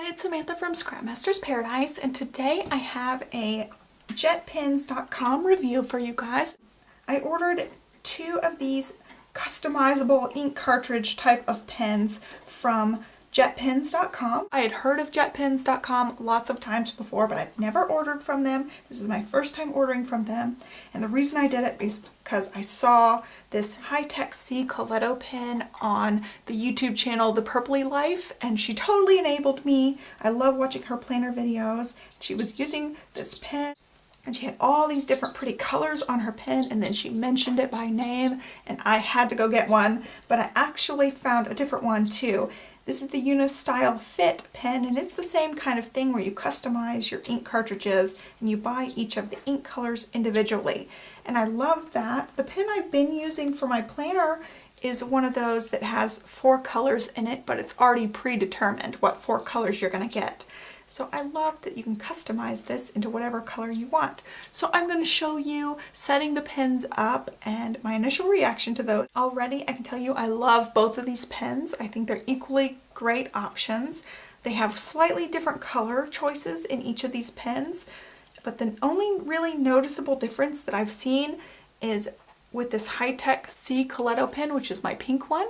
it's Samantha from Scrapmaster's Paradise, and today I have a Jetpens.com review for you guys. I ordered 2 of these customizable ink cartridge type of pens from Jetpens.com. I had heard of Jetpens.com lots of times before, but I've never ordered from them. This is my first time ordering from them, and the reason I did it is because I saw this high-tech C Coleto pen on the YouTube channel The Purpley Life, and she totally enabled me. I love watching her planner videos. She was using this pen, and she had all these different pretty colors on her pen, and then she mentioned it by name, and I had to go get one, but I actually found a different one too. This is the Unistyle Fit pen, and it's the same kind of thing where you customize your ink cartridges and you buy each of the ink colors individually. And I love that. The pen I've been using for my planner is one of those that has 4 colors in it, but it's already predetermined what 4 colors you're going to get. So I love that you can customize this into whatever color you want. So I'm going to show you setting the pens up and my initial reaction to those. Already I can tell you I love both of these pens. I think they're equally great options. They have slightly different color choices in each of these pens, but the only really noticeable difference that I've seen is with this high-tech C Coleto pen, which is my pink one.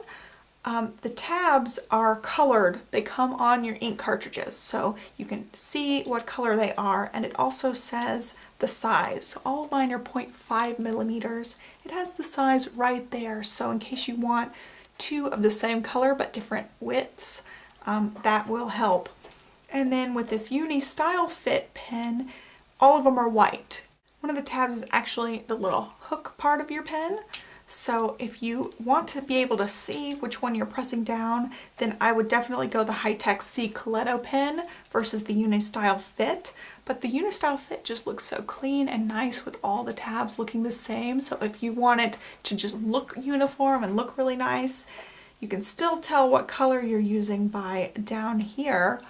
The tabs are colored. They come on your ink cartridges, so you can see what color they are, and it also says the size. So all of mine are 0.5 millimeters. It has the size right there, so in case you want 2 of the same color but different widths, that will help. And then with this Unistyle Fit pen, all of them are white. One of the tabs is actually the little hook part of your pen. So if you want to be able to see which one you're pressing down, then I would definitely go the high-tech C Coleto pen versus the Unistyle Fit. But the Unistyle Fit just looks so clean and nice with all the tabs looking the same. So if you want it to just look uniform and look really nice, you can still tell what color you're using by down here,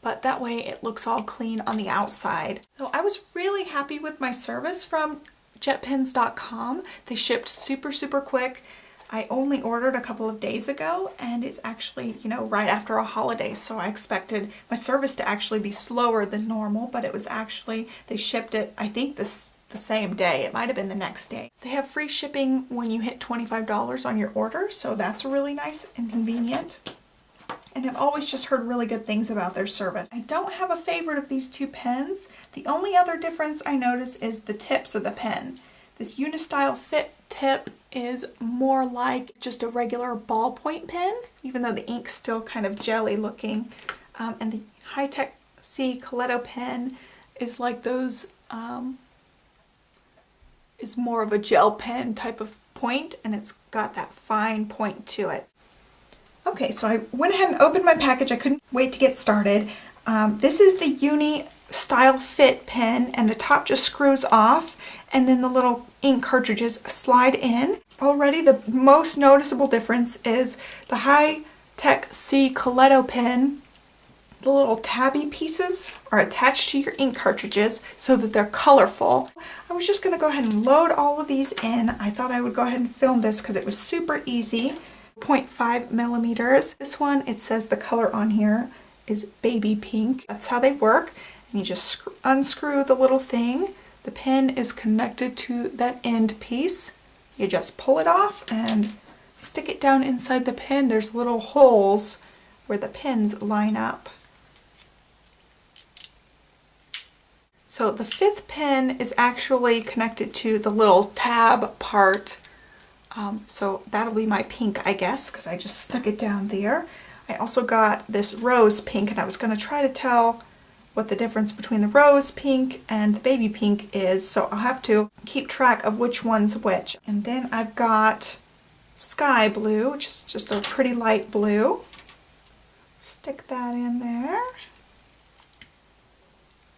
but that way it looks all clean on the outside. So I was really happy with my service from Jetpens.com. They shipped super quick. I only ordered a couple of days ago, and it's actually, right after a holiday, so I expected my service to actually be slower than normal, but it was actually, they shipped it, I think the same day. It might have been the next day. They have free shipping when you hit $25 on your order, so that's really nice and convenient. And I've always just heard really good things about their service. I don't have a favorite of these 2 pens. The only other difference I notice is the tips of the pen. This Unistyle Fit tip is more like just a regular ballpoint pen, even though the ink's still kind of jelly looking. And the high-tech C Coleto pen is like those, is more of a gel pen type of point, and it's got that fine point to it. Okay, so I went ahead and opened my package. I couldn't wait to get started. This is the Unistyle Fit pen, and the top just screws off, and then the little ink cartridges slide in. Already the most noticeable difference is the high-tech C Coleto pen. The little tabby pieces are attached to your ink cartridges so that they're colorful. I was just going to go ahead and load all of these in. I thought I would go ahead and film this because it was super easy. 0.5 millimeters. This one, it says the color on here is baby pink. That's how they work. And you just unscrew the little thing. The pen is connected to that end piece. You just pull it off and stick it down inside the pen. There's little holes where the pins line up. So the 5th pen is actually connected to the little tab part. So that'll be my pink, I guess, because I just stuck it down there. I also got this rose pink, and I was going to try to tell what the difference between the rose pink and the baby pink is, so I'll have to keep track of which one's which. And then I've got sky blue, which is just a pretty light blue. Stick that in there.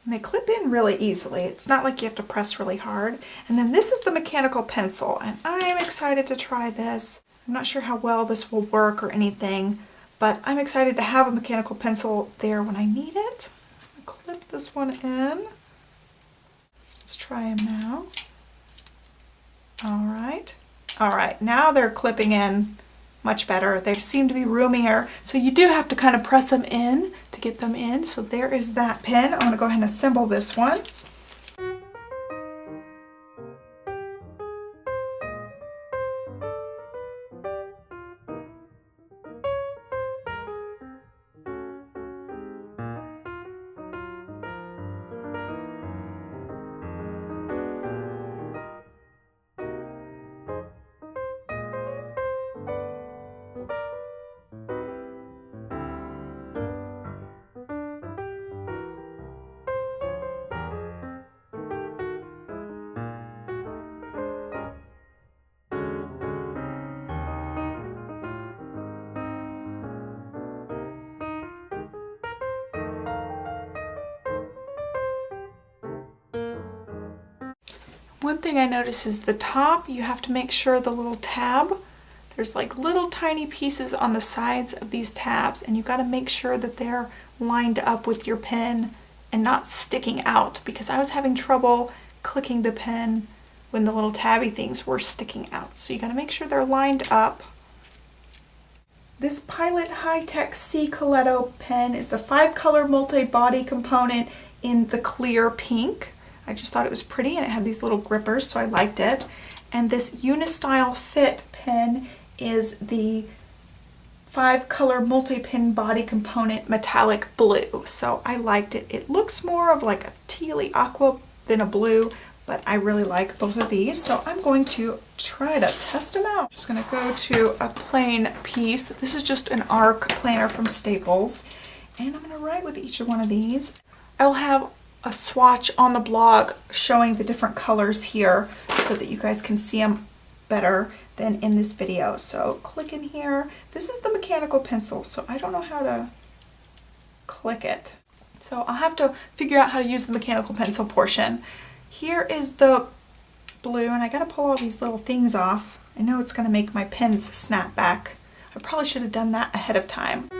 And they clip in really easily. It's not like you have to press really hard. And then this is the mechanical pencil, and I'm excited to try this. I'm not sure how well this will work or anything, but I'm excited to have a mechanical pencil there when I need it. I'll clip this one in. Let's try them now. All right, now they're clipping in much better. They seem to be roomier. So you do have to kind of press them in to get them in. So there is that pen. I'm going to go ahead and assemble this one. One thing I notice is the top, you have to make sure the little tab, there's like little tiny pieces on the sides of these tabs, and you've got to make sure that they're lined up with your pen and not sticking out, because I was having trouble clicking the pen when the little tabby things were sticking out. So you got to make sure they're lined up. This Pilot High-Tech C Coleto pen is the 5-color multi-body component in the clear pink. I just thought it was pretty, and it had these little grippers, so I liked it. And this Unistyle Fit pen is the 5-color multi-pin body component metallic blue. So I liked it. It looks more of like a tealy aqua than a blue, but I really like both of these. So I'm going to try to test them out. Just going to go to a plain piece. This is just an arc planner from Staples. And I'm going to write with each one of these. I'll have a swatch on the blog showing the different colors here so that you guys can see them better than in this video. So click in here. This is the mechanical pencil, so I don't know how to click it. So I'll have to figure out how to use the mechanical pencil portion. Here is the blue, and I gotta pull all these little things off. I know it's gonna make my pens snap back. I probably should have done that ahead of time.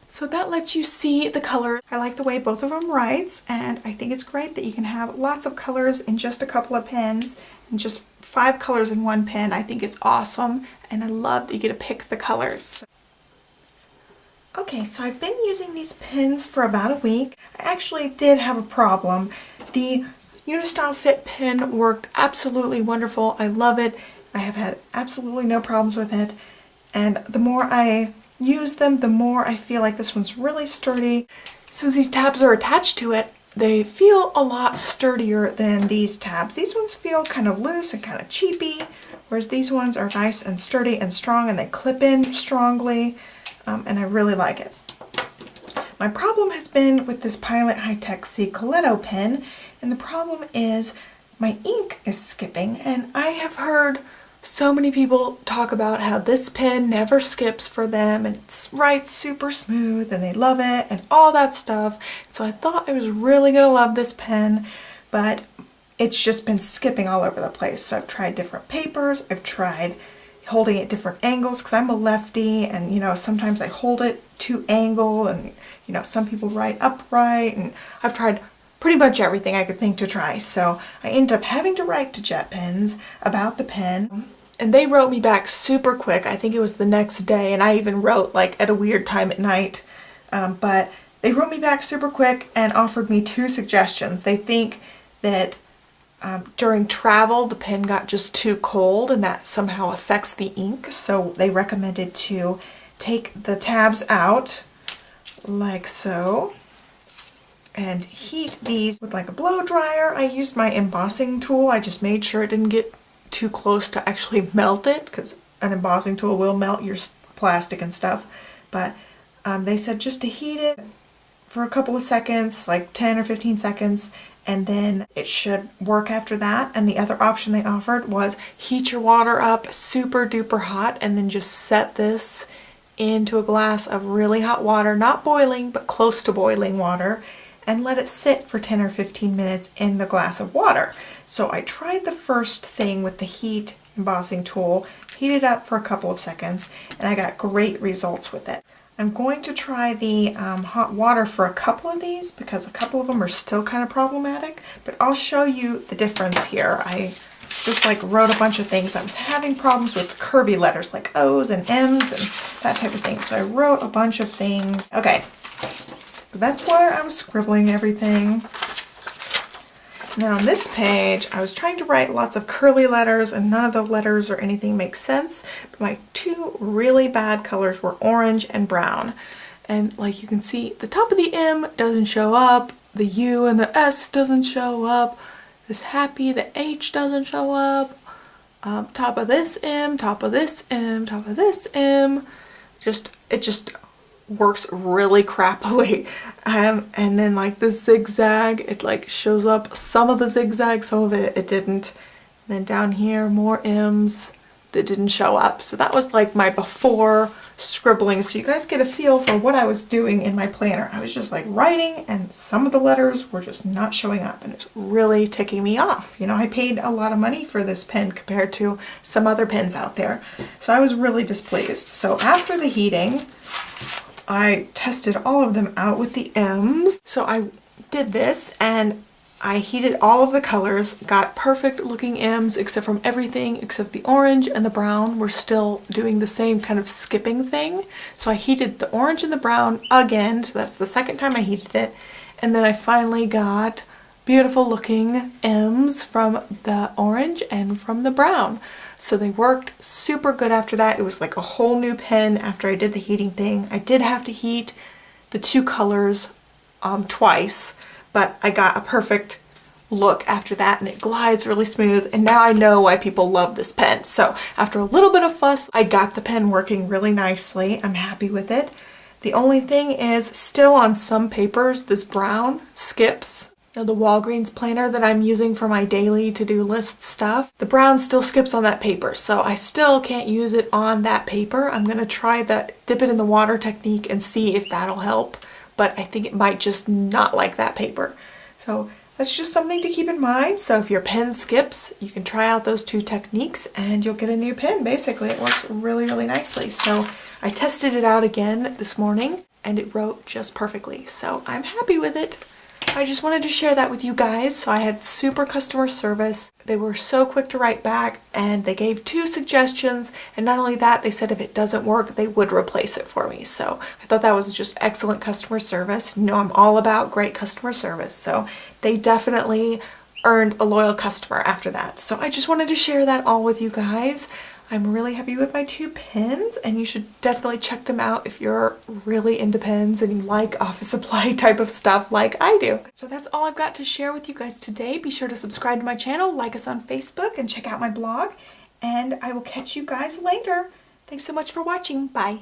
So that lets you see the color. I like the way both of them writes, and I think it's great that you can have lots of colors in just a couple of pens, and just 5 colors in one pen. I think it's awesome, and I love that you get to pick the colors. Okay, so I've been using these pens for about a week. I actually did have a problem. The Unistyle Fit pen worked absolutely wonderful. I love it. I have had absolutely no problems with it, and the more I use them, the more I feel like this one's really sturdy. Since these tabs are attached to it, they feel a lot sturdier than these tabs. These ones feel kind of loose and kind of cheapy, whereas these ones are nice and sturdy and strong, and they clip in strongly, and I really like it. My problem has been with this Pilot High-Tech C Coleto pen, and the problem is my ink is skipping, and I have heard so many people talk about how this pen never skips for them, and it writes super smooth, and they love it, and all that stuff. So I thought I was really gonna love this pen, but it's just been skipping all over the place. So I've tried different papers, I've tried holding it different angles, because I'm a lefty, and you know, sometimes I hold it too angled, and you know, some people write upright, and I've tried pretty much everything I could think to try. So I ended up having to write to Jetpens about the pen, and they wrote me back super quick. I think it was the next day, and I even wrote like at a weird time at night, but they wrote me back super quick and offered me 2 suggestions. They think that during travel the pen got just too cold, and that somehow affects the ink, so they recommended to take the tabs out like so, and heat these with like a blow dryer. I used my embossing tool. I just made sure it didn't get too close to actually melt it, because an embossing tool will melt your plastic and stuff. But they said just to heat it for a couple of seconds, like 10 or 15 seconds, and then it should work after that. And the other option they offered was heat your water up super duper hot and then just set this into a glass of really hot water, not boiling, but close to boiling water, and let it sit for 10 or 15 minutes in the glass of water. So I tried the first thing with the heat embossing tool, heated up for a couple of seconds, and I got great results with it. I'm going to try the hot water for a couple of these because a couple of them are still kind of problematic, but I'll show you the difference here. I just like wrote a bunch of things. I was having problems with curvy letters like O's and M's and that type of thing. So I wrote a bunch of things. Okay, that's where I was scribbling everything. And then on this page, I was trying to write lots of curly letters and none of the letters or anything makes sense. But my two really bad colors were orange and brown. And like you can see, the top of the M doesn't show up, the U and the S doesn't show up, this happy, the H doesn't show up, top of this M, top of this M, top of this M. It just works really crappily. And then like the zigzag, it like shows up some of the zigzag, some of it didn't. And then down here, more M's that didn't show up. So that was like my before scribbling. So you guys get a feel for what I was doing in my planner. I was just like writing and some of the letters were just not showing up and it's really ticking me off. You know, I paid a lot of money for this pen compared to some other pens out there. So I was really displeased. So after the heating, I tested all of them out with the M's. So I did this and I heated all of the colors, got perfect looking M's except from everything except the orange and the brown were still doing the same kind of skipping thing. So I heated the orange and the brown again, so that's the second time I heated it. And then I finally got beautiful looking M's from the orange and from the brown. So they worked super good after that. It was like a whole new pen after I did the heating thing. I did have to heat the two colors twice, but I got a perfect look after that and it glides really smooth. And now I know why people love this pen. So after a little bit of fuss, I got the pen working really nicely. I'm happy with it. The only thing is still on some papers, this brown skips. You know, the Walgreens planner that I'm using for my daily to-do list stuff, the brown still skips on that paper, so I still can't use it on that paper. I'm gonna try the dip it in the water technique and see if that'll help, but I think it might just not like that paper. So that's just something to keep in mind. So if your pen skips, you can try out those two techniques and you'll get a new pen. Basically, it works really, really nicely. So I tested it out again this morning and it wrote just perfectly. So I'm happy with it. I just wanted to share that with you guys. So I had super customer service. They were so quick to write back and they gave 2 suggestions. And not only that, they said if it doesn't work, they would replace it for me. So I thought that was just excellent customer service. You know, I'm all about great customer service. So they definitely earned a loyal customer after that. So I just wanted to share that all with you guys. I'm really happy with my 2 pens and you should definitely check them out if you're really into pens and you like office supply type of stuff like I do. So that's all I've got to share with you guys today. Be sure to subscribe to my channel, like us on Facebook, and check out my blog. And I will catch you guys later. Thanks so much for watching. Bye.